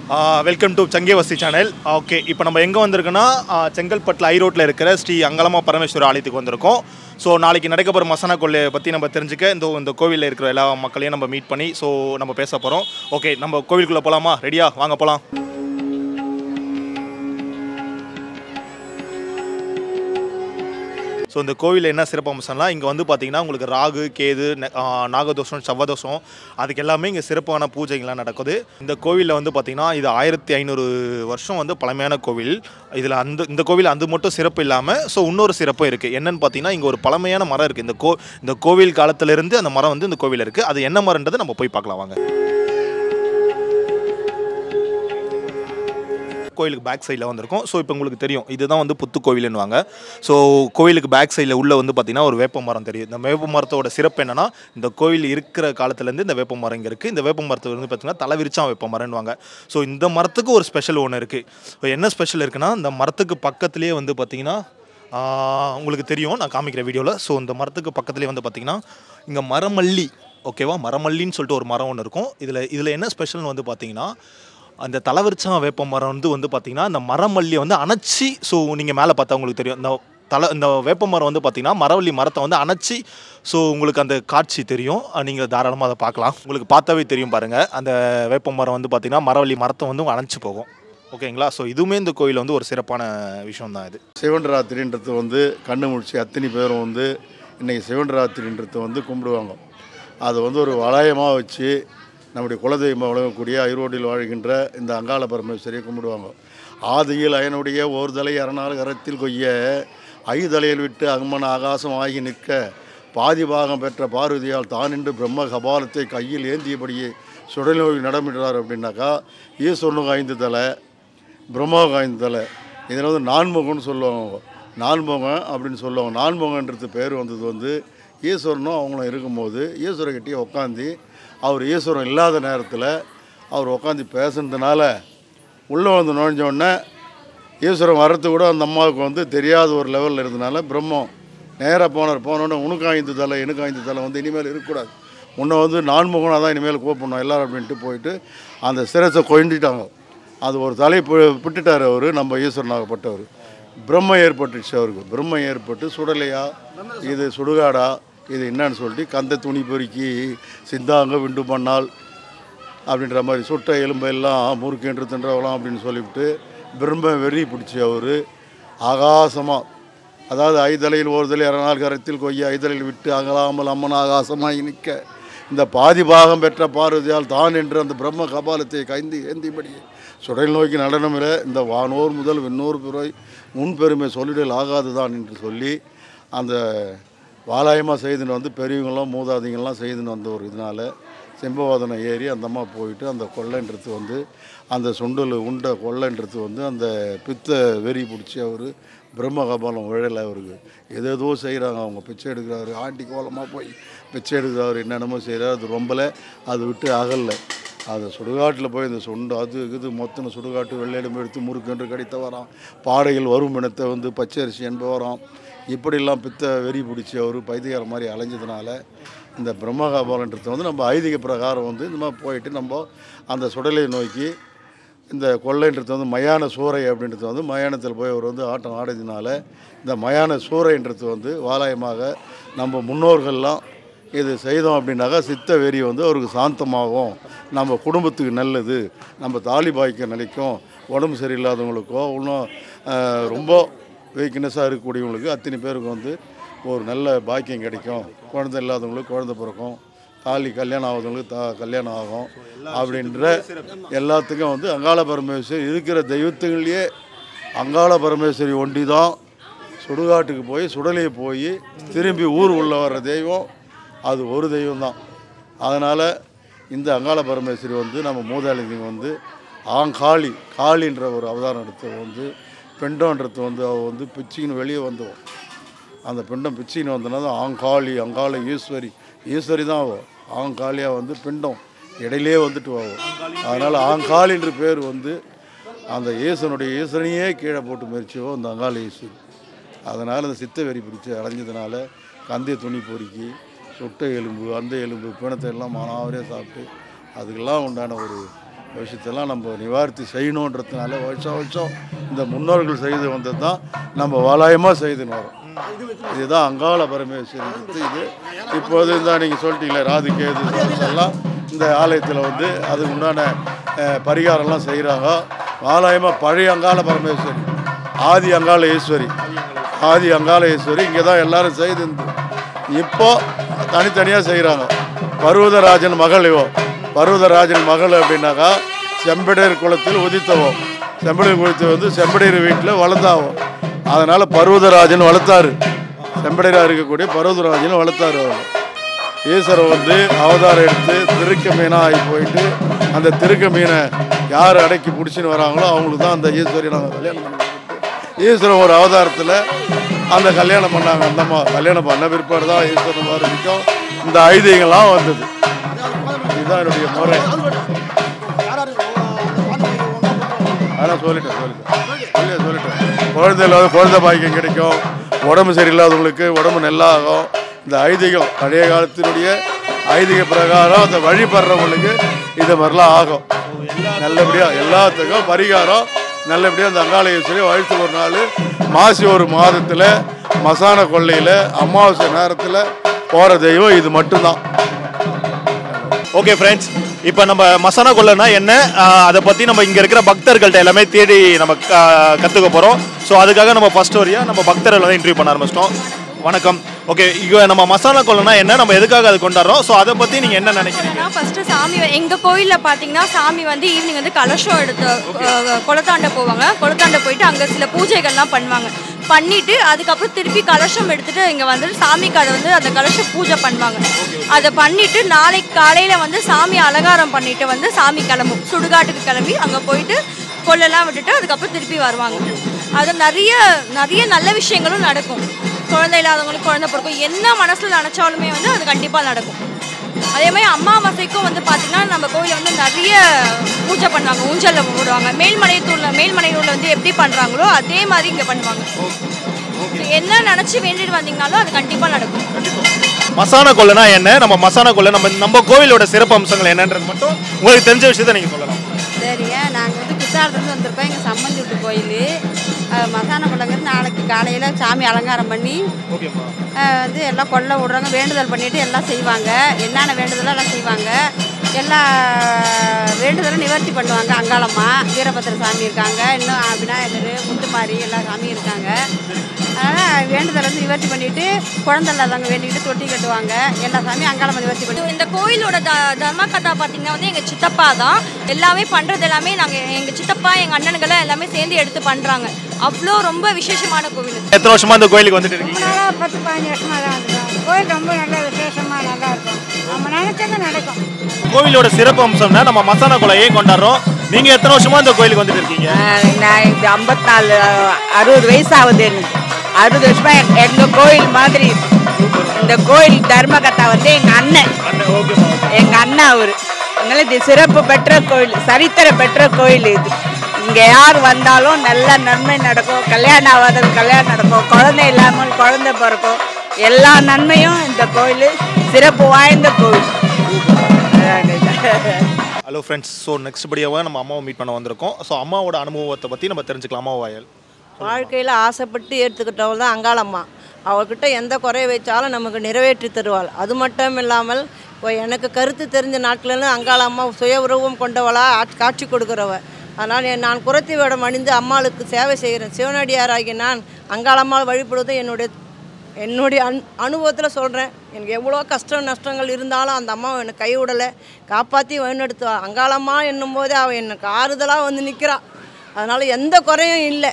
Welcome to சங்கேவசி channel. Okay, இப்போ நம்ம எங்கே வந்திருக்கோன்னா செங்கல்பட்டில் ஐரோட்டில் இருக்கிற ஸ்ரீ அங்காளம்மா பரமேஸ்வரி ஆலயத்துக்கு வந்திருக்கோம். ஸோ நாளைக்கு நடக்கப்படுற மசன கொள்ளையை பற்றி நம்ம தெரிஞ்சுக்க இந்த கோவிலில் இருக்கிற எல்லா மக்களையும் நம்ம மீட் பண்ணி நம்ம பேச போகிறோம். ஓகே, நம்ம கோவிலுக்குள்ளே போகலாமா? ரெடியா? வாங்க போகலாம். ஸோ இந்த கோவிலில் என்ன சிறப்பு அம்சம்லாம் இங்கே வந்து பார்த்தீங்கன்னா உங்களுக்கு ராகு, கேது, நாகதோஷம், செவ்வதோஷம் அதுக்கு எல்லாமே இங்கே சிறப்பான பூஜைகள்லாம் நடக்குது. இந்த கோவிலில் வந்து பார்த்தீங்கன்னா இது 1500 வருஷம் வந்து பழமையான கோவில். இதில் இந்த கோவில் அது மட்டும் சிறப்பு இல்லாமல் இன்னொரு சிறப்பு இருக்குது. என்னென்னு பார்த்தீங்கன்னா இங்கே ஒரு பழமையான மரம் இருக்குது. இந்த கோவில் காலத்திலேருந்து அந்த மரம் வந்து இந்த கோவிலில் இருக்குது. அது என்ன மரம்ன்றதை நம்ம போய் பார்க்கலாம் வாங்க. கோயிலுக்கு பேக் சைடில் வந்திருக்கும். ஸோ இப்போ உங்களுக்கு தெரியும் இதுதான் வந்து புத்து கோவில்னுவாங்க. ஸோ கோவிலுக்கு பேக் சைடில் உள்ளே வந்து பார்த்திங்கன்னா ஒரு வேப்ப மரம் தெரியும். இந்த வேப்ப மரத்தோட சிறப்பு என்னென்னா இந்த கோவில் இருக்கிற காலத்துலேருந்து இந்த வேப்ப மரம் இங்கே இருக்குது. இந்த வேப்ப மரத்தை வந்து பார்த்திங்கன்னா தலைவிரிச்சான் வேப்ப மரம்னுவாங்க. ஸோ இந்த மரத்துக்கு ஒரு ஸ்பெஷல் ஒன்று இருக்குது. ஸோ என்ன ஸ்பெஷல் இருக்குன்னா இந்த மரத்துக்கு பக்கத்துலேயே வந்து பார்த்திங்கன்னா உங்களுக்கு தெரியும், நான் காமிக்கிற வீடியோவில். ஸோ இந்த மரத்துக்கு பக்கத்துலேயே வந்து பார்த்திங்கன்னா இங்கே மரமல்லி, ஓகேவா, மரமல்லின்னு சொல்லிட்டு ஒரு மரம் ஒன்று இருக்கும். இதில் என்ன ஸ்பெஷல்னு வந்து பார்த்திங்கன்னா அந்த தலைவிரிச்சான் வேப்ப மரம் வந்து பார்த்திங்கன்னா அந்த மரமல்லியை வந்து அணைச்சி, ஸோ நீங்கள் மேலே பார்த்தா உங்களுக்கு தெரியும் இந்த வேப்ப மரம் வந்து பார்த்திங்கன்னா மரவள்ளி மரத்தை வந்து அணைச்சி, ஸோ உங்களுக்கு அந்த காட்சி தெரியும். நீங்கள் தாராளமாக அதை பார்க்கலாம். உங்களுக்கு பார்த்தாவே தெரியும் பாருங்கள். அந்த வேப்ப மரம் வந்து பார்த்திங்கன்னா மரவள்ளி மரத்தை வந்து அணைச்சி போகும். ஓகேங்களா? ஸோ இதுவுமே இந்த கோயில் வந்து ஒரு சிறப்பான விஷயம் தான். இது சிவன் ராத்திரின்றது வந்து கண்ணு முடிச்சு அத்தனை பேரும் வந்து இன்றைக்கி சிவன் ராத்திரின்றது வந்து கும்பிடுவாங்க. அதை வந்து ஒரு வளையமாக வச்சு நம்முடைய குலதெய்வமாக வழங்கக்கூடிய ஐரோட்டில் வாழ்கின்ற இந்த அங்காள பரமேஸ்வரியை கும்பிடுவாங்க. ஆதியில் அயனுடைய ஓர் தலை அரணால் கரத்தில் கொய்ய ஐதலையில் விட்டு அம்மன் ஆகாசம் ஆகி நிற்க பாதி பாகம் பெற்ற பார்வதியால் தான் என்று பிரம்ம கபாலத்தை கையில் ஏந்தியபடியே சுடல் நோய் நடமிடுறார். அப்படின்னாக்கா ஈஸ்வரனுக்கு 5 தலை, பிரம்மாவுக்கு 5 தலை. இதில் வந்து நான்முகம்னு சொல்லுவாங்க. நான்முகம் அப்படின்னு சொல்லுவாங்க. நான்முகன்றது பேர் வந்தது வந்து ஈஸ்வரனும் அவங்களும் இருக்கும்போது ஈஸ்வரக்கிட்டே உட்காந்து அவர் ஈஸ்வரன் இல்லாத நேரத்தில் அவர் உட்காந்து பேசுனதுனால உள்ளே வந்து நுழைஞ்சோடனே ஈஸ்வரன் வர்றது கூட அந்த அம்மாவுக்கு வந்து தெரியாத ஒரு லெவலில் இருந்ததுனால பிரம்மம் நேராக போனோடனே உனக்கு 5 தலை எனக்கு 5 தலை வந்து இனிமேல் இருக்கக்கூடாது, உன்னை வந்து நான்முகனாக தான் இனிமேல் கூப்பிடணும் எல்லோரும் அப்படின்ட்டு போயிட்டு அந்த சிரசை கொண்டிட்டாங்க. அது ஒரு தலை பிட்டுட்டார் அவர், நம்ம ஈஸ்வரனாகப்பட்டவர். பிரம்மம் ஏற்பட்டுச்சு அவருக்கு. பிரம்மம் ஏற்பட்டு சுடலையா இது சுடுகாடா இது என்னன்னு சொல்லிட்டு கந்த துணி பொறுக்கி சிந்தாங்க விண்டு பண்ணால் அப்படின்ற மாதிரி சுட்ட எலும்பெல்லாம் முறுக்கென்று தின்றவலாம் அப்படின்னு சொல்லிவிட்டு பிரம்ம வெறி பிடிச்சி அவர் ஆகாசமாக, அதாவது 5 தலையில் ஒரு தலை அரணால் கரத்தில் கொய்ய ஐதலையில் விட்டு அகலாமல் அம்மன் ஆகாசமாக நிற்க இந்த பாதி பாகம் பெற்ற பார்வதியால் தான் என்று அந்த பிரம்ம கபாலத்தை ஏந்திபடியே சுடல் நோக்கி நடனமில்லை இந்த வானோர் முதல் விண்ணோர் பிறை முன்பெருமை சொல்லிடல் ஆகாது தான் என்று சொல்லி அந்த வாலாயமாக செய்துன்னு வந்து பெரியவங்களாம் மூதாதிங்கள்லாம் செய்துன்னு வந்த ஒரு இதனால் செம்பவாதனை ஏறி அந்த அம்மா போயிட்டு அந்த கொள்ளைன்றது வந்து அந்த சுண்டல் உண்ட கொள்ளைன்றது வந்து அந்த பித்த வெறி பிடிச்சி அவர் பிரம்ம கபாலம் உழலை. அவருக்கு ஏதேதோ செய்கிறாங்க. அவங்க பிச்சை எடுக்கிறாரு, ஆண்டி கோலமாக போய் பிச்சை எடுக்கிறாரு, என்னென்னமோ செய்கிறார். அது ரொம்பலை, அது விட்டு அகலை. அது சுடுகாட்டில் போய் இந்த சுண்டு அது இது மொத்தம் சுடுகாட்டு வெள்ளையிலும் எடுத்து முறுக்கென்று கடித்த வரான். பாடைகள் வரும் இனத்தை வந்து பச்சரிசி என்பவரான். இப்படிலாம் பித்த வெறி பிடிச்சி அவர் பைத்தியக்கார மாதிரி அலைஞ்சதுனால இந்த பிரம்மகாபாலன்றது வந்து நம்ம ஐதீக பிரகாரம் வந்து இந்த மாதிரி போயிட்டு நம்ம அந்த சுடலை நோக்கி இந்த கொள்ளைன்றது வந்து மயான சூறை அப்படின்றது வந்து மயானத்தில் போய் அவர் வந்து ஆட்டம் ஆடுறதுனால இந்த மயான சூறைன்றது வந்து வாலாயமாக நம்ம முன்னோர்கள்லாம் இது செய்தோம் அப்படின்னாக்கா சித்த வெறி வந்து அவருக்கு சாந்தமாகும், நம்ம குடும்பத்துக்கு நல்லது, நம்ம தாலி பாய்க்க நினைக்கும், உடம்பு சரியில்லாதவங்களுக்கோ இன்னும் ரொம்ப வீக்னஸாக இருக்கக்கூடியவங்களுக்கு அத்தனை பேருக்கு வந்து ஒரு நல்ல பாக்கியம் கிடைக்கும், குழந்தை இல்லாதவங்களுக்கு குழந்தை பிறக்கும், தாலி கல்யாணம் ஆகாதவங்களுக்கு கல்யாணம் ஆகும் அப்படின்ற எல்லாத்துக்கும் வந்து அங்காள பரமேஸ்வரி இருக்கிற தெய்வத்துகள்லேயே அங்காள பரமேஸ்வரி ஒண்டி தான் சுடுகாட்டுக்கு போய் சுடலையை போய் திரும்பி ஊர் உள்ள வர்ற தெய்வம் அது ஒரு தெய்வம் தான். அதனால் இந்த அங்காள பரமேஸ்வரி வந்து நம்ம மூதாளிங்க வந்து காளின்ற ஒரு அவதாரம் எடுத்து வந்து பெண்டம்ன்றது வந்து அவள் வந்து பிச்சின்னு வெளியே வந்துவோம். அந்த பெண்டம் பிச்சின்னு வந்தனா தான் அங்காள ஈஸ்வரி தான் அவள். ஆங்காளியாக வந்து பிண்டம் இடையிலே வந்துட்டு ஆகும். அதனால் ஆங்காளின்ற பேர் வந்து அந்த ஈஸ்வரனையே கீழே போட்டு முயற்சியோ அந்த அங்காள ஈஸ்வரி. அதனால் அந்த சித்த வெறி பிடிச்சி அலைஞ்சதுனால கந்திய துணி பொறுக்கி சுட்ட எலும்பு அந்த எலும்பு பிணத்தை எல்லாம் மானாவரே சாப்பிட்டு அதுக்கெல்லாம் உண்டான ஒரு விஷயத்தெல்லாம் நம்ம நிவார்த்தி செய்யணுன்றதுனால வருஷம் இந்த முன்னோர்கள் செய்து வந்தது தான் நம்ம வாலாயமாக செய்துன்னு வரோம். இதுதான் அங்காள பரமேஸ்வரி. இது இப்போது இந்த நீங்கள் சொல்லிட்டீங்களே ராதுகேது எல்லாம் இந்த ஆலயத்தில் வந்து அதுக்கு உண்டான பரிகாரம்லாம் செய்கிறாங்க. வாலாயமாக பழைய அங்காள பரமேஸ்வரி, ஆதி அங்காள ஈஸ்வரி இங்கே தான் எல்லோரும் செய்து இப்போ தனித்தனியாக செய்கிறாங்க. பர்வதராஜன் மகள் பர்வதராஜன் மகள் அப்படின்னாக்கா செம்படையர் குலத்தில் உதித்தவோ. செம்படையர் குலத்தில் வந்து செம்படையர் வீட்டில் வளர்ந்தாவோ. அதனால் பர்வதராஜன் வளர்த்தாரு. செம்படையராக இருக்கக்கூடிய பர்வதராஜன் வளர்த்தாரு. அவர் ஈஸ்வரர் வந்து அவதாரம் எடுத்து திருக்க மீனாக ஆகி போயிட்டு அந்த திருக்க மீனை யார் அடக்கி பிடிச்சின்னு வராங்களோ அவங்களுக்கு தான் அந்த ஈஸ்வரி நாங்கள் கல்யாணம் பண்ணி ஈஸ்வரன் ஒரு அவதாரத்தில் அந்த கல்யாணம் பண்ணாங்க. அந்தம்மா கல்யாணம் பண்ண பிற்பாடு தான் ஈஸ்வரன் வரைக்கும் இந்த ஐதீகம்லாம் வந்தது. இதுதான் என்னுடைய முறை. அதெல்லாம் சொல்லிட்டேன். குழந்தை இல்லாத குழந்தை பாக்கியம் கிடைக்கும். உடம்பு சரியில்லாதவங்களுக்கு உடம்பு நல்லாகும். இந்த ஐதீகம் பழைய காலத்தினுடைய ஐதீக பிரகாரம் அந்த வழிபடுறவங்களுக்கு இது மாதிரிலாம் ஆகும். நல்லபடியாக எல்லாத்துக்கும் பரிகாரம் நல்லபடியாக அந்த அங்காள ஈஸ்வரி வருஷத்துக்கு ஒரு நாள் மாசி ஒரு மாதத்தில் மசான கொள்ளையில் அமாவாசை நேரத்தில் போகிற தெய்வம் இது மட்டும்தான். ஓகே ஃப்ரெண்ட்ஸ், இப்போ நம்ம மசானா கொள்ளைனா என்ன, அதை பற்றி நம்ம இங்கே இருக்கிற பக்தர்கள்ட்ட எல்லாமே தேடி நம்ம கற்றுக்க போகிறோம். ஸோ அதுக்காக நம்ம ஃபர்ஸ்ட் வரியாக நம்ம பக்தர்கள் வந்து இன்டர்வியூ பண்ண ஆரம்பிச்சிட்டோம். வணக்கம். ஓகே, இப்போ நம்ம மசாலா கொள்ளைனா என்ன, நம்ம எதுக்காக அது கொண்டாடுறோம், ஸோ அதை பற்றி நீங்கள் என்ன நினைக்கிறீங்க? ஃபஸ்ட்டு சாமி எங்கள் கோயிலில் பார்த்தீங்கன்னா சாமி வந்து ஈவினிங் வந்து கலசம் எடுத்து குளத்தாண்ட போவாங்க. குளத்தாண்ட போயிட்டு அங்கே சில பூஜைகள்லாம் பண்ணுவாங்க. பண்ணிவிட்டு அதுக்கப்புறம் திருப்பி கலசம் எடுத்துகிட்டு இங்கே வந்துட்டு சாமிக்கு அதை வந்து அந்த கலசம் பூஜை பண்ணுவாங்க. அதை பண்ணிவிட்டு நாளைக்கு காலையில் வந்து சாமி அலங்காரம் பண்ணிவிட்டு வந்து சாமி கிளம்பும். சுடுகாட்டுக்கு கிளம்பி அங்கே போயிட்டு கொள்ளெல்லாம் விட்டுட்டு அதுக்கப்புறம் திருப்பி வருவாங்க. அது நிறைய நல்ல விஷயங்களும் நடக்கும். குழந்தை இல்லாதவங்களுக்கு குழந்தை பிறக்கும். என்ன மனசில் நினச்சாலுமே வந்து அது கண்டிப்பாக நடக்கும். அதே மாதிரி அமாவாசைக்கும் வந்து பார்த்திங்கன்னா நம்ம கோயிலில் வந்து நிறைய பூஜை பண்ணுவாங்க. ஊஞ்சலில் போடுவாங்க. மேல்மலையூரில் வந்து எப்படி பண்ணுறாங்களோ அதே மாதிரி இங்கே பண்ணுவாங்க. என்ன நினச்சி வேண்டிட்டு வந்தீங்கனாலும் அது கண்டிப்பாக நடக்கும். மசானா கொள்ளைனா என்ன, மசானா கொள்ளை நம்ம கோவிலோட சிறப்பு அம்சங்கள் என்னன்றது மட்டும் உங்களுக்கு தெரிஞ்ச விஷயத்தை நீங்கள் சொல்லலாம். சரிங்க, நாங்கள் வந்து குற்றாலத்துலேருந்து வந்திருக்கோம். எங்கள் சம்மந்தி வீட்டு கோயில் மசானா கொள்ளைங்கிறது நாளைக்கு காலையில் சாமி அலங்காரம் பண்ணி வந்து எல்லாம் கொள்ளை விடுறாங்க. வேண்டுதல் பண்ணிவிட்டு எல்லாம் செய்வாங்க. என்னென்ன வேண்டுதலும் எல்லாம் செய்வாங்க. எல்லா வேண்டுதலும் நிவர்த்தி பண்ணுவாங்க. அங்காளம்மா, வீரபத்திர சாமி இருக்காங்க, இன்னும் விநாயகர், முத்துமாரி எல்லா சாமியும் இருக்காங்க. அதனால் வேண்டுதல் வந்து நிவர்த்தி பண்ணிவிட்டு குழந்தை இல்லாதவங்க வேண்டிக்கிட்டு தொட்டி கட்டுவாங்க. எல்லா சாமியும் அங்காளம்மா நிவர்த்தி பண்ணி. இந்த கோயிலோட தர்ம கதா பார்த்திங்கன்னா வந்து எங்கள் சித்தப்பா தான் எல்லாமே பண்ணுறது. எல்லாமே நாங்கள் எங்கள் சித்தப்பா எங்கள் அண்ணனுங்கெல்லாம் எல்லாமே சேர்ந்து எடுத்து பண்ணுறாங்க. அவ்வளோ ரொம்ப விசேஷமான கோவில். எத்தனை வருஷமா இந்த கோயிலுக்கு வந்துட்டு இருக்கீங்க? 10-15 வருஷமாக தான் வந்துடும். கோயில் ரொம்ப நல்ல விசேஷமாக நல்லா இருக்கும். நம்ம நினைச்சது நடக்கும். கோவிலோட சிறப்பு அம்சம்னா நம்ம மசானா கொள்ளை ஏன் கொண்டாடுறோம்? நீங்க எத்தனை வருஷமா இந்த கோயிலுக்கு வந்துட்டு இருக்கீங்க? நான் இந்த 60 வயசு ஆகுது. எனக்கு 60 வருஷமா எங்க கோயில் மாதிரி. இந்த கோயில் தர்மகத்தா வந்து எங்க அண்ணன் அவரு. அதனால இது சிறப்பு பெற்ற கோயில், சரித்திர பெற்ற கோயில் இது. இங்கே யார் வந்தாலும் நல்ல நன்மை நடக்கும். கல்யாணம் ஆகாதது கல்யாணம் நடக்கும். குழந்தை இல்லாமல் குழந்தை பிறக்கும். எல்லா நன்மையும் இந்த கோயில் சிறப்பு வாய்ந்த கோயில். ஹலோ ஃப்ரெண்ட்ஸ், ஸோ நெக்ஸ்ட் படியாக நம்ம அம்மாவை மீட் பண்ண வந்திருக்கோம். ஸோ அம்மாவோட அனுபவத்தை பற்றி நம்ம தெரிஞ்சுக்கலாமா? வாயல் வாழ்க்கையில் ஆசைப்பட்டு ஏற்றுக்கிட்டவள் தான் அங்காளம்மா. அவள்கிட்ட எந்த குறைய வச்சாலும் நமக்கு நிறைவேற்றி தருவாள். அது மட்டும் இல்லாமல் இப்போ எனக்கு கருத்து தெரிஞ்ச நாட்களிலும் அங்காளம்மா சுய உருவம் கொண்டவளாக காட்சி கொடுக்குறவ. அதனால் நான் குறைத்தி வேடம் அணிந்து அம்மாளுக்கு சேவை செய்கிறேன். சிவனடியாராகி நான் அங்காளம்மாள் வழிபடுவதை என்னுடைய அனுபவத்தில் சொல்கிறேன். எனக்கு எவ்வளோ கஷ்டம் நஷ்டங்கள் இருந்தாலும் அந்த அம்மாவை என்னை கைவிடலை, காப்பாற்றி வழிநடத்துவா. அங்காளம்மா என்னும்போது அவள் எனக்கு ஆறுதலாக வந்து நிற்கிறா. அதனால் எந்த குறையும் இல்லை.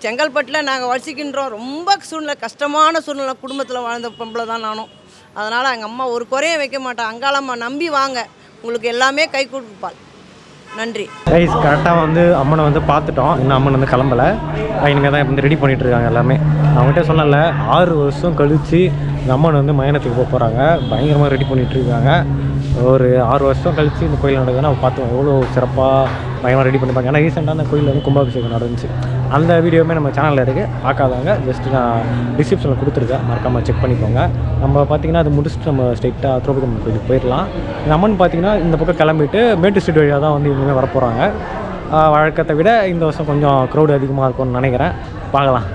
செங்கல்பட்டில் நாங்கள் வசிக்கின்றோம். ரொம்ப கஷ்டமான சூழ்நிலை குடும்பத்தில் வாழ்ந்த பொம்பளை தான் நானும். அதனால் எங்கள் அம்மா ஒரு குறையும் வைக்க மாட்டாள். அங்காளம்மா நம்பி வாங்க, உங்களுக்கு எல்லாமே கை கொடுப்பாள். நன்றி. கரெக்டாக வந்து அம்மனை வந்து பார்த்துட்டோம். இன்னும் அம்மன் வந்து கிளம்பலை. இனிமேல் தான் இப்போ ரெடி பண்ணிகிட்டு இருக்காங்க எல்லாமே. அவங்ககிட்ட சொன்னல 6 வருஷம் கழித்து இந்த அம்மன் வந்து மயானத்துக்கு போக போகிறாங்க. பயங்கரமாக ரெடி பண்ணிகிட்டு இருக்காங்க. ஒரு 6 வருஷம் கழித்து இந்த கோயில் நடக்குதுன்னா பார்த்தோம் எவ்வளோ சிறப்பாக பயங்கரமாக ரெடி பண்ணிப்பாங்க. ஏன்னா ரீசெண்டாக அந்த கோயிலில் வந்து கும்பாபிஷேகம் நடந்துச்சு. அந்த வீடியோவுமே நம்ம சேனலில் இருக்குது. பார்க்காதவங்க ஜஸ்ட் நான் டிஸ்கிரிப்ஷனில் கொடுத்துருக்கேன், மறக்காமல் செக் பண்ணிக்கோங்க. நம்ம பார்த்திங்கன்னா அது முடிச்சுட்டு நம்ம ஸ்ட்ரெயிட்டாக திரௌபதி அம்மன் கோயிலுக்கு போயிடலாம். இந்த அம்மன் பார்த்திங்கன்னா இந்த பக்கம் கிளம்பிட்டு மேட்டு ஸ்ட்ரீட் வழியாக தான் வந்து இனிமேல் வரப்போகிறாங்க. வழக்கத்தை விட இந்த வருஷம் கொஞ்சம் க்ரௌடு அதிகமாக இருக்கும்னு நினைக்கிறேன். பார்க்கலாம்.